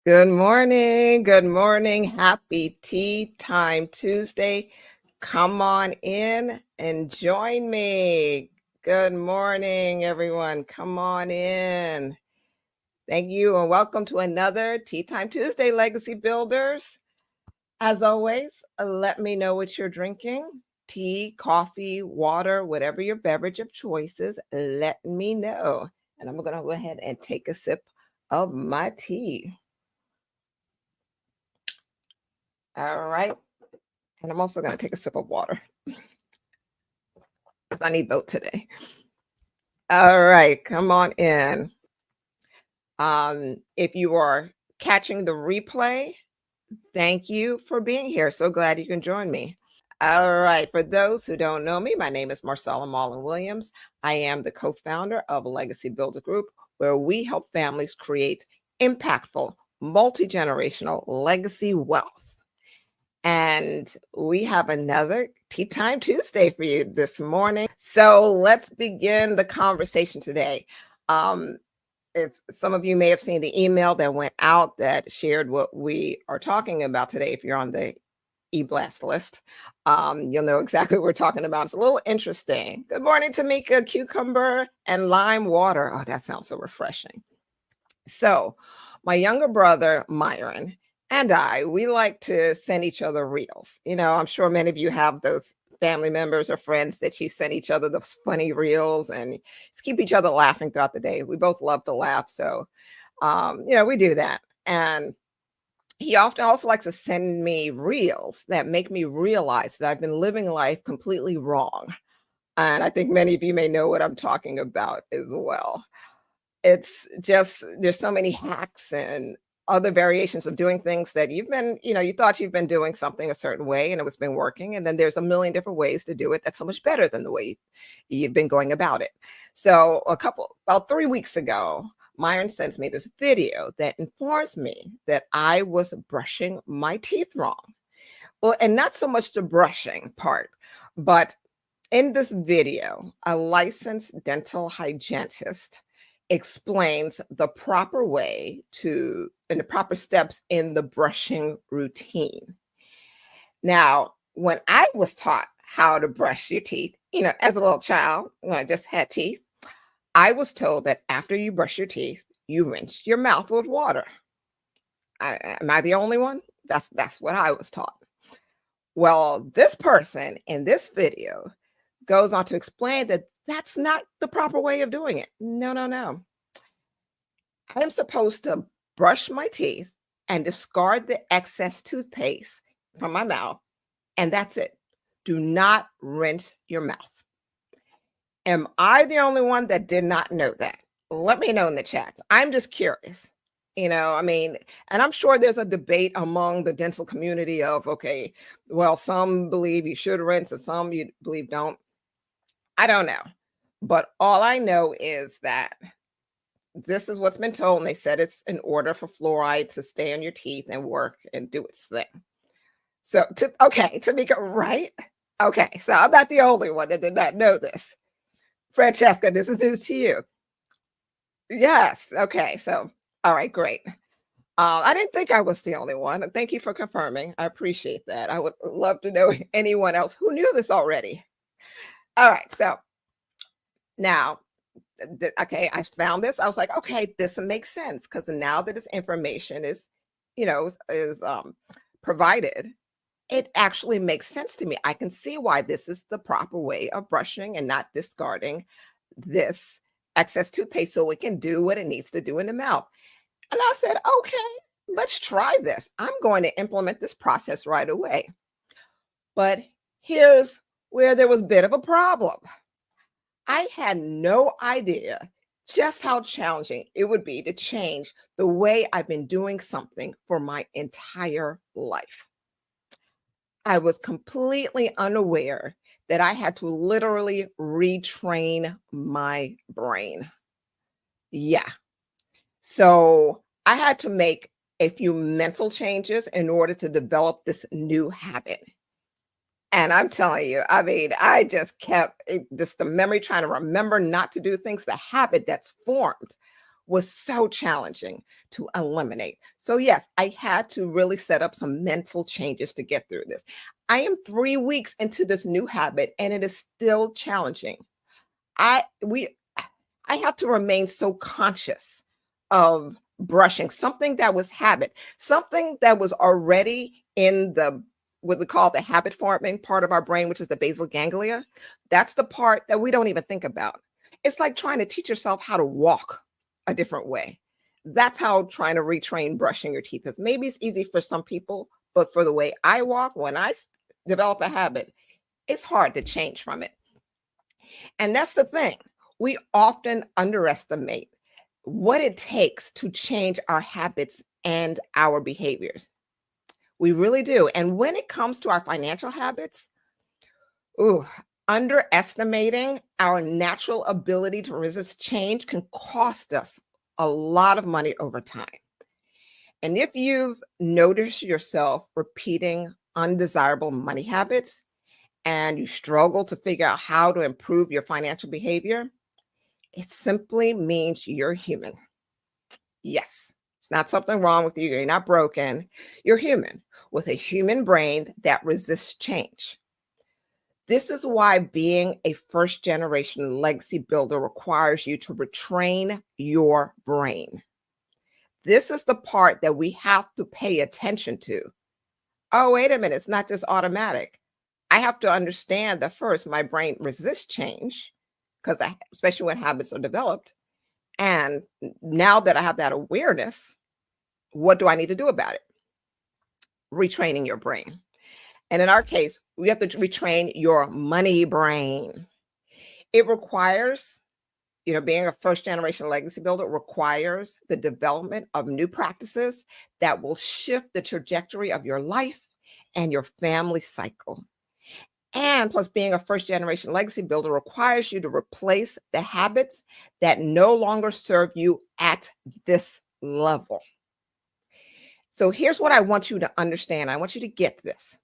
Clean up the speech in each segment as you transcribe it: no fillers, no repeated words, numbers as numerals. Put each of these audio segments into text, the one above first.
Good morning. Good morning. Happy Tea Time Tuesday. Come on in and join me. Good morning, everyone. Come on in. Thank you and welcome to another Tea Time Tuesday, Legacy Builders. As always, let me know what you're drinking. Tea, coffee, water, whatever your beverage of choice is, let me know. And I'm going to go ahead and take a sip of my tea. All right. And I'm also going to take a sip of water because I need both today. All right, come on in. If you are catching the replay, thank you for being here. So glad you can join me. All right, for those who don't know me, my name is Marcella Mullen Williams. I am the co-founder of Legacy Builder Group, where we help families create impactful, multi-generational legacy wealth. And we have another Tea Time Tuesday for you this morning. So let's begin the conversation today. If some of you may have seen the email that went out that shared what we are talking about today, if you're on the e-blast list, you'll know exactly what we're talking about. It's a little interesting. Good morning, Tamika. Cucumber and lime water. Oh, that sounds so refreshing. So my younger brother, Myron, and we like to send each other reels. I'm sure many of you have those family members or friends that you send each other those funny reels and just keep each other laughing throughout the day. We both love to laugh. So, we do that. And he often also likes to send me reels that make me realize that I've been living life completely wrong. And I think many of you may know what I'm talking about as well. It's just there's so many hacks and other variations of doing things that you thought you've been doing something a certain way and it was been working. And then there's a million different ways to do it that's so much better than the way you've been going about it. So about 3 weeks ago, Myron sends me this video that informs me that I was brushing my teeth wrong. Well, and not so much the brushing part, but in this video, a licensed dental hygienist explains the proper way and the proper steps in the brushing routine. Now, when I was taught how to brush your teeth, as a little child, when I just had teeth, I was told that after you brush your teeth, you rinse your mouth with water. Am I the only one? That's what I was taught. Well, this person in this video goes on to explain that that's not the proper way of doing it. No, no, no. I'm supposed to brush my teeth and discard the excess toothpaste from my mouth, and that's it. Do not rinse your mouth. Am I the only one that did not know that? Let me know in the chats. I'm just curious. And I'm sure there's a debate among the dental community of, okay, well, some believe you should rinse and some you believe don't. I don't know. But all I know is that this is what's been told. And they said it's in order for fluoride to stay on your teeth and work and do its thing. So, Tamika, right? Okay, so I'm not the only one that did not know this. Francesca, this is news to you. Yes. Okay. So, all right, great. I didn't think I was the only one. Thank you for confirming. I appreciate that. I would love to know anyone else who knew this already. All right. So now, okay, I found this. I was like, okay, this makes sense because now that this information is provided, it actually makes sense to me. I can see why this is the proper way of brushing and not discarding this excess toothpaste so it can do what it needs to do in the mouth. And I said, okay, let's try this. I'm going to implement this process right away. But here's where there was a bit of a problem. I had no idea just how challenging it would be to change the way I've been doing something for my entire life. I was completely unaware that I had to literally retrain my brain. Yeah. So I had to make a few mental changes in order to develop this new habit. And I'm telling you, I just kept just the memory trying to remember not to do things, the habit that's formed was so challenging to eliminate. So, yes, I had to really set up some mental changes to get through this. I am 3 weeks into this new habit and it is still challenging. I we I have to remain so conscious of brushing something that was habit, something that was already in the what we call the habit forming part of our brain, which is the basal ganglia. That's the part that we don't even think about. It's like trying to teach yourself how to walk a different way. That's how trying to retrain brushing your teeth is. Maybe it's easy for some people, but for the way I walk, when develop a habit, it's hard to change from it. And that's the thing. We often underestimate what it takes to change our habits and our behaviors. We really do. And when it comes to our financial habits, ooh, underestimating our natural ability to resist change can cost us a lot of money over time. And if you've noticed yourself repeating undesirable money habits and you struggle to figure out how to improve your financial behavior, it simply means you're human. Yes, it's not something wrong with you. You're not broken. You're human with a human brain that resists change. This is why being a first generation legacy builder requires you to retrain your brain. This is the part that we have to pay attention to. Oh, wait a minute. It's not just automatic. I have to understand that first, my brain resists change because especially when habits are developed. And now that I have that awareness, what do I need to do about it? Retraining your brain. And in our case, we have to retrain your money brain. It requires, being a first generation legacy builder requires the development of new practices that will shift the trajectory of your life and your family cycle. And plus, being a first generation legacy builder requires you to replace the habits that no longer serve you at this level. So here's what I want you to understand. I want you to get this.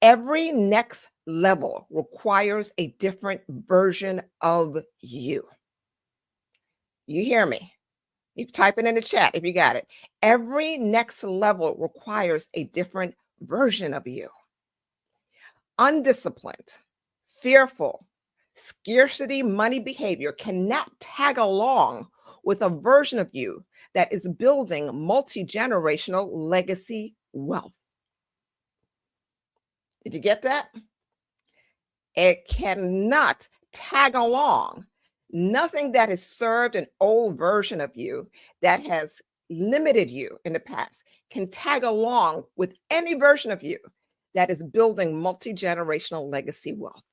Every next level requires a different version of you. You hear me? You type it in the chat if you got it. Every next level requires a different version of you. Undisciplined, fearful, scarcity money behavior cannot tag along with a version of you that is building multi-generational legacy wealth. Did you get that? It cannot tag along. Nothing that has served an old version of you that has limited you in the past can tag along with any version of you that is building multi-generational legacy wealth.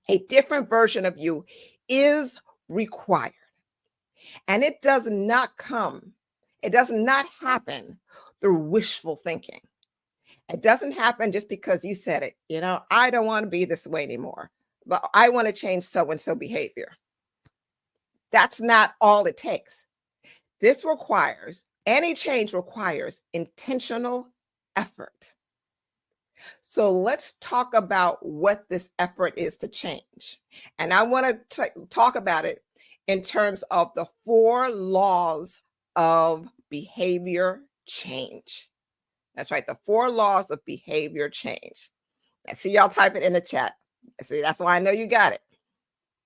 A different version of you is required. And it does not happen through wishful thinking. It doesn't happen just because you said it. I don't want to be this way anymore, but I want to change so-and-so behavior. That's not all it takes. Any change requires intentional effort. So let's talk about what this effort is to change. And I want to talk about it in terms of the 4 laws of behavior change. That's right, the 4 laws of behavior change. I see y'all type it in the chat. See, that's why I know you got it.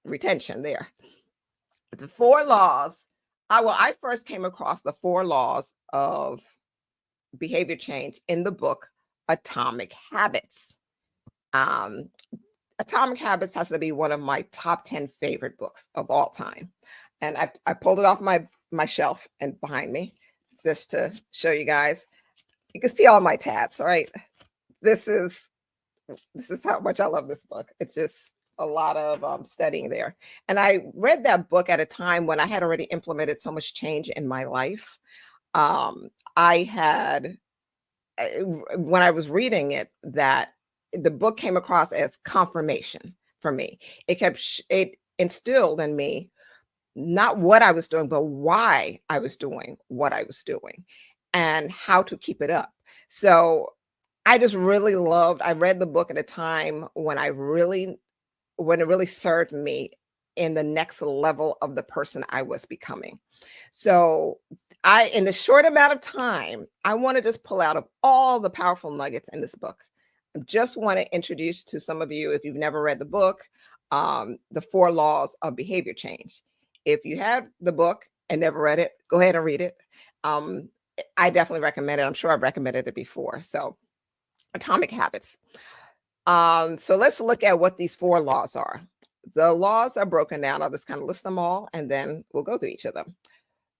Retention there. The 4 laws. I first came across the 4 laws of behavior change in the book Atomic Habits. Atomic Habits has to be one of my top 10 favorite books of all time. And I pulled it off my shelf and behind me just to show you guys. You can see all my tabs, all right? This is how much I love this book. It's just a lot of studying there. And I read that book at a time when I had already implemented so much change in my life. When I was reading it, that the book came across as confirmation for me. It instilled in me not what I was doing, but why I was doing what I was doing and how to keep it up. So I just really I read the book at a time when it really served me in the next level of the person I was becoming. So in the short amount of time, I want to just pull out of all the powerful nuggets in this book. I just want to introduce to some of you, if you've never read the book, the 4 laws of behavior change. If you have the book and never read it, go ahead and read it. I definitely recommend it. I'm sure I've recommended it before. So Atomic Habits. So let's look at what these 4 laws are. The laws are broken down. I'll just kind of list them all, and then we'll go through each of them.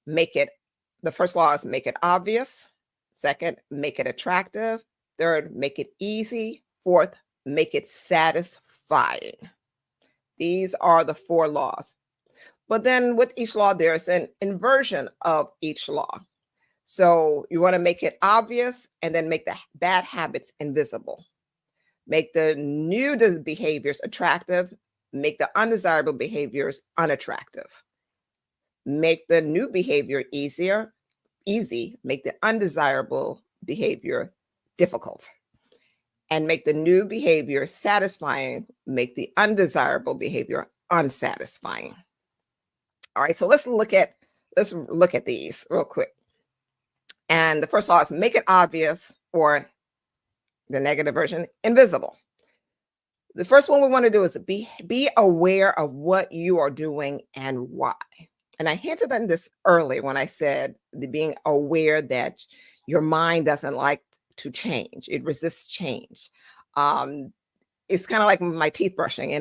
The first law is make it obvious. Second, make it attractive. Third, make it easy. Fourth, make it satisfying. These are the 4 laws. But then with each law, there's an inversion of each law. So you want to make it obvious and then make the bad habits invisible. Make the new behaviors attractive. Make the undesirable behaviors unattractive. Make the new behavior easy. Make the undesirable behavior difficult. And make the new behavior satisfying. Make the undesirable behavior unsatisfying. All right, so let's look at these real quick. And the first law is make it obvious, or the negative version, invisible. The first one we want to do is be aware of what you are doing and why. And I hinted on this earlier when I said being aware that your mind doesn't like to change. It resists change. It's kind of like my teeth brushing,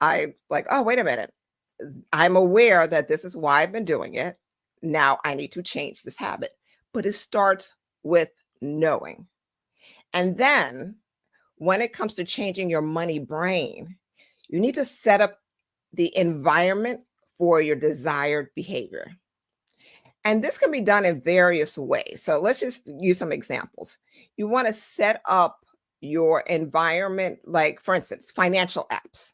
I like, oh, wait a minute. I'm aware that this is why I've been doing it. Now I need to change this habit. But it starts with knowing. And then when it comes to changing your money brain, you need to set up the environment for your desired behavior. And this can be done in various ways. So let's just use some examples. You want to set up your environment, like, for instance, financial apps.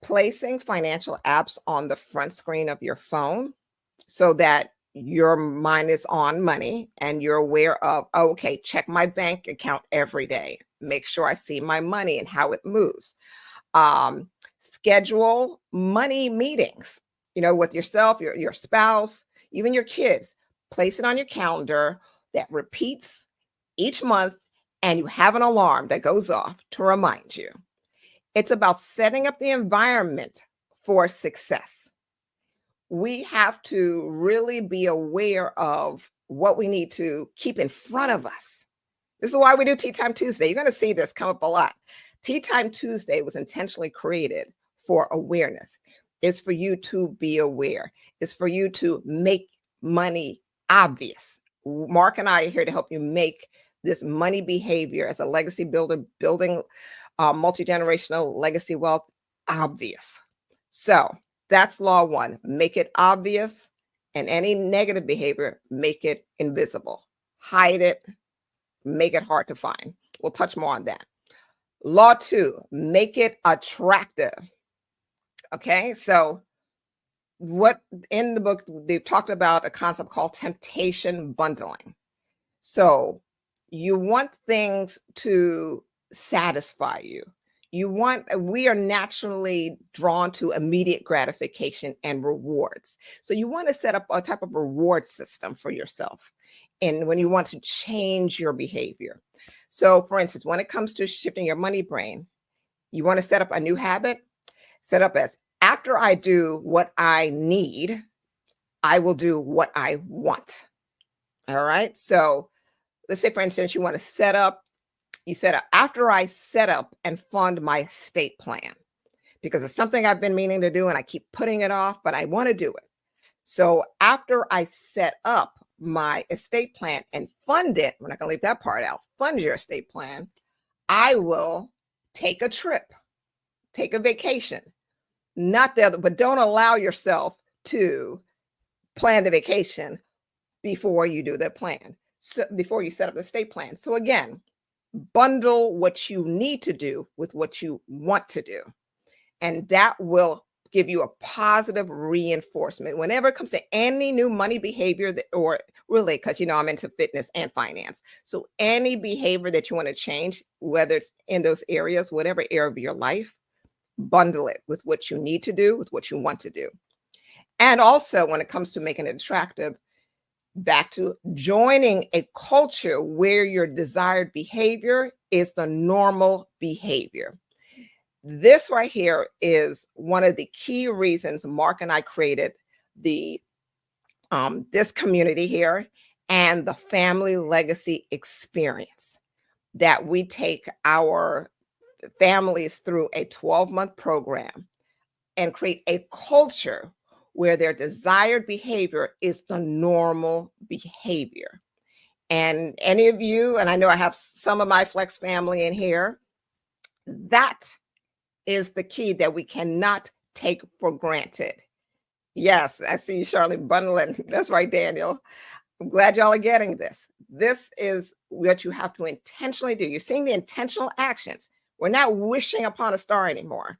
Placing financial apps on the front screen of your phone so that your mind is on money and you're aware of, oh, okay, check my bank account every day. Make sure I see my money and how it moves. Schedule money meetings, with yourself, your spouse, even your kids. Place it on your calendar that repeats each month, and you have an alarm that goes off to remind you. It's about setting up the environment for success. We have to really be aware of what we need to keep in front of us. This is why we do Tea Time Tuesday. You're going to see this come up a lot. Tea Time Tuesday was intentionally created for awareness. It's for you to be aware. It's for you to make money obvious. Mark and I are here to help you make this money behavior as a legacy builder, building multi-generational legacy wealth obvious. So that's law 1. Make it obvious, and any negative behavior, make it invisible. Hide it, make it hard to find. We'll touch more on that. Law 2, make it attractive. Okay, so what in the book, they've talked about a concept called temptation bundling. So you want things to satisfy you. We are naturally drawn to immediate gratification and rewards. So you want to set up a type of reward system for yourself. And when you want to change your behavior. So for instance, when it comes to shifting your money brain, you want to set up a new habit, set up as, after I do what I need, I will do what I want. All right. So let's say, for instance, you want to set up, after I set up and fund my estate plan, because it's something I've been meaning to do and I keep putting it off, but I want to do it. So after I set up my estate plan and fund it, we're not going to leave that part out, fund your estate plan, I will take a trip, take a vacation, not the other, but don't allow yourself to plan the vacation before you do the plan. So before you set up the estate plan. So again, bundle what you need to do with what you want to do. And that will give you a positive reinforcement whenever it comes to any new money behavior or really, because I'm into fitness and finance. So any behavior that you want to change, whether it's in those areas, whatever area of your life, bundle it with what you need to do, with what you want to do. And also, when it comes to making it attractive, back to joining a culture where your desired behavior is the normal behavior. This right here is one of the key reasons Mark and I created the this community here and the family legacy experience, that we take our families through a 12-month program and create a culture where their desired behavior is the normal behavior. And any of you, and I know I have some of my Flex family in here, that is the key that we cannot take for granted. Yes, I see you, Charlotte, bundling. That's right, Daniel. I'm glad y'all are getting this. This is what you have to intentionally do. You're seeing the intentional actions. We're not wishing upon a star anymore.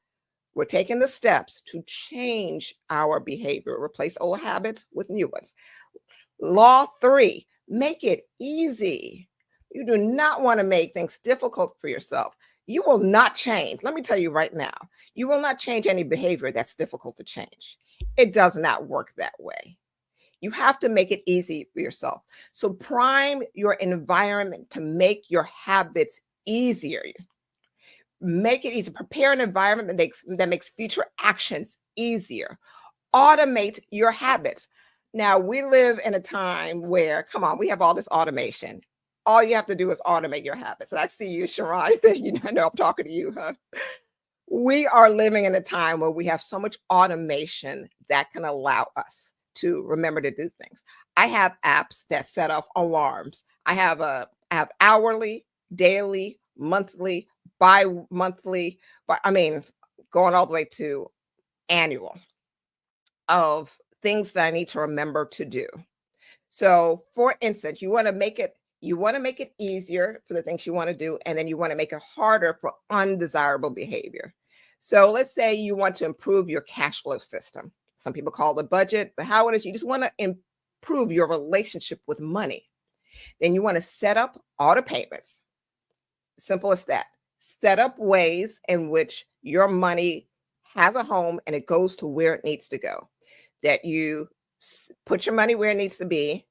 We're taking the steps to change our behavior, replace old habits with new ones. Law 3, make it easy. You do not want to make things difficult for yourself. You will not change. Let me tell you right now, you will not change any behavior that's difficult to change. It does not work that way. You have to make it easy for yourself. So prime your environment to make your habits easier. Make it easy. Prepare an environment that makes future actions easier. Automate your habits. Now, we live in a time where, come on, we have all this automation. All you have to do is automate your habits. I see you, Sharon. I know I'm talking to you, huh? We are living in a time where we have so much automation that can allow us to remember to do things. I have apps that set off alarms. I have hourly, daily, monthly, bi-monthly, but I mean, going all the way to annual, of things that I need to remember to do. So for instance, you want to make it easier for the things you want to do, and then you want to make it harder for undesirable behavior. So let's say you want to improve your cash flow system. Some people call it budget, but how it is, you just want to improve your relationship with money. Then you want to set up auto payments. Simple as that. Set up ways in which your money has a home and it goes to where it needs to go. That you put your money where it needs to be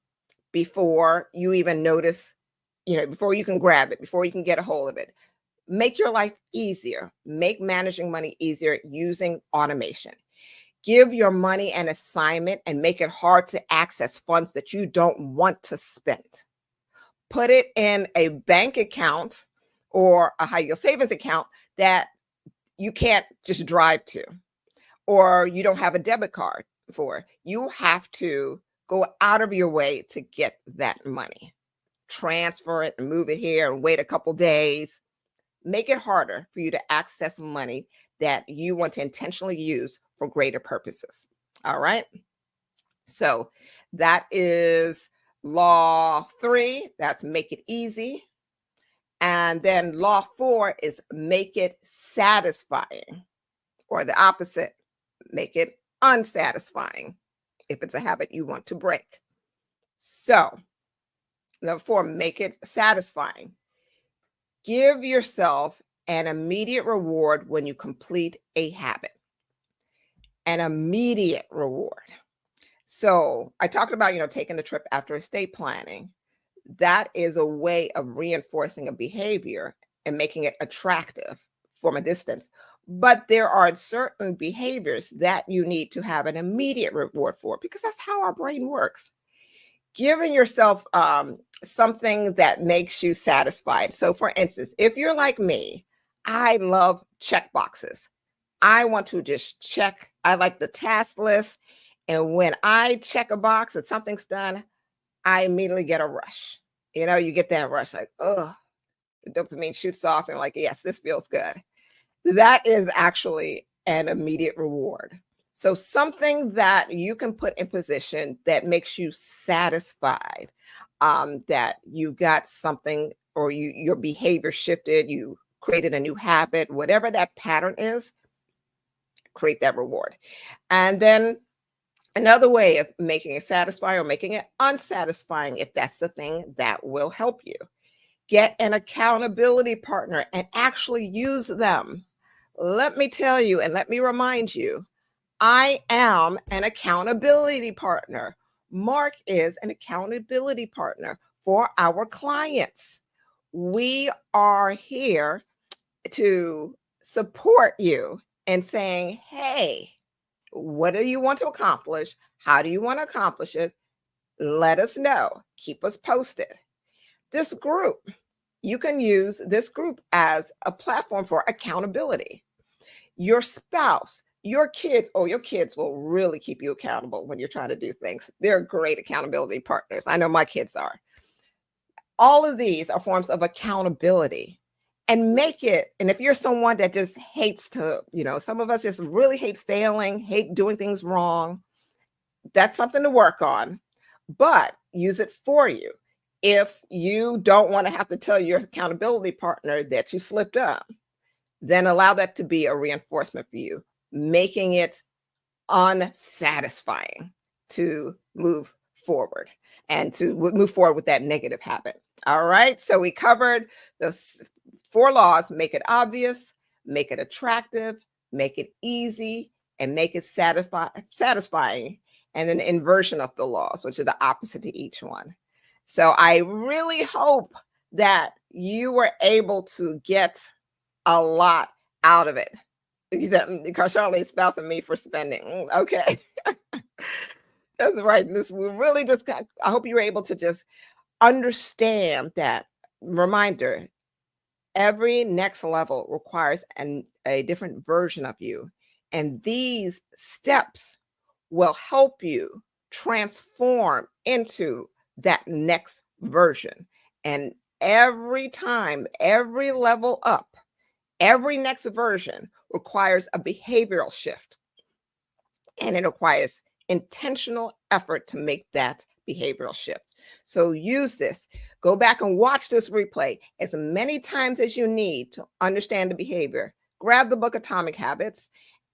before you even notice, before you can grab it, before you can get a hold of it. Make your life easier. Make managing money easier using automation. Give your money an assignment and make it hard to access funds that you don't want to spend. Put it in a bank account or a high yield savings account that you can't just drive to, or you don't have a debit card for. You have to go out of your way to get that money. Transfer it and move it here and wait a couple days. Make it harder for you to access money that you want to intentionally use for greater purposes. All right. So that is law 3. That's make it easy. And then law 4 is make it satisfying, or the opposite, make it unsatisfying if it's a habit you want to break. So number 4, make it satisfying. Give yourself an immediate reward when you complete a habit. An immediate reward. So I talked about, taking the trip after estate planning. That is a way of reinforcing a behavior and making it attractive from a distance. But there are certain behaviors that you need to have an immediate reward for, because that's how our brain works. Giving yourself something that makes you satisfied. So for instance, if you're like me, I love check boxes. I want to just check. I like the task list. And when I check a box and something's done, I immediately get a rush. You get that rush, like, oh, the dopamine shoots off and like, yes, this feels good. That is actually an immediate reward. So something that you can put in position that makes you satisfied, that you got something, or your behavior shifted, you created a new habit, whatever that pattern is, create that reward. And then another way of making it satisfying or making it unsatisfying, if that's the thing that will help you. Get an accountability partner and actually use them. Let me tell you and let me remind you, I am an accountability partner. Mark is an accountability partner for our clients. We are here to support you in saying, hey, what do you want to accomplish? How do you want to accomplish it? Let us know. Keep us posted. This group, you can use this group as a platform for accountability. Your spouse, your kids, oh, your kids will really keep you accountable when you're trying to do things. They're great accountability partners. I know my kids are. All of these are forms of accountability. And make it, and if you're someone that just hates to, some of us just really hate failing, hate doing things wrong, that's something to work on, but use it for you. If you don't want to have to tell your accountability partner that you slipped up, then allow that to be a reinforcement for you, making it unsatisfying to move forward and to move forward with that negative habit. All right. So we covered those 4 laws: make it obvious, make it attractive, make it easy, and make it satisfying. And then inversion of the laws, which is the opposite to each one. So I really hope that you were able to get a lot out of it. Charlotte's spousing me for spending. Okay. That's right. We really just I hope you were able to just understand that reminder. Every next level requires a different version of you. And these steps will help you transform into that next version. And every time, every level up, every next version requires a behavioral shift, and it requires intentional effort to make that behavioral shift. So use this. Go back and watch this replay as many times as you need to understand the behavior. Grab the book Atomic Habits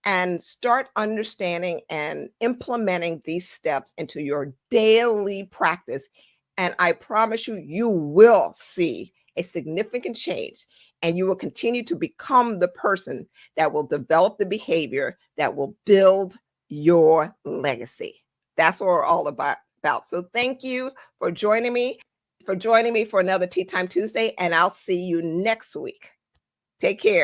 and start understanding and implementing these steps into your daily practice. And I promise you, you will see a significant change, and you will continue to become the person that will develop the behavior that will build your legacy. That's what we're all about. So thank you for joining me for another Tea Time Tuesday, and I'll see you next week. Take care.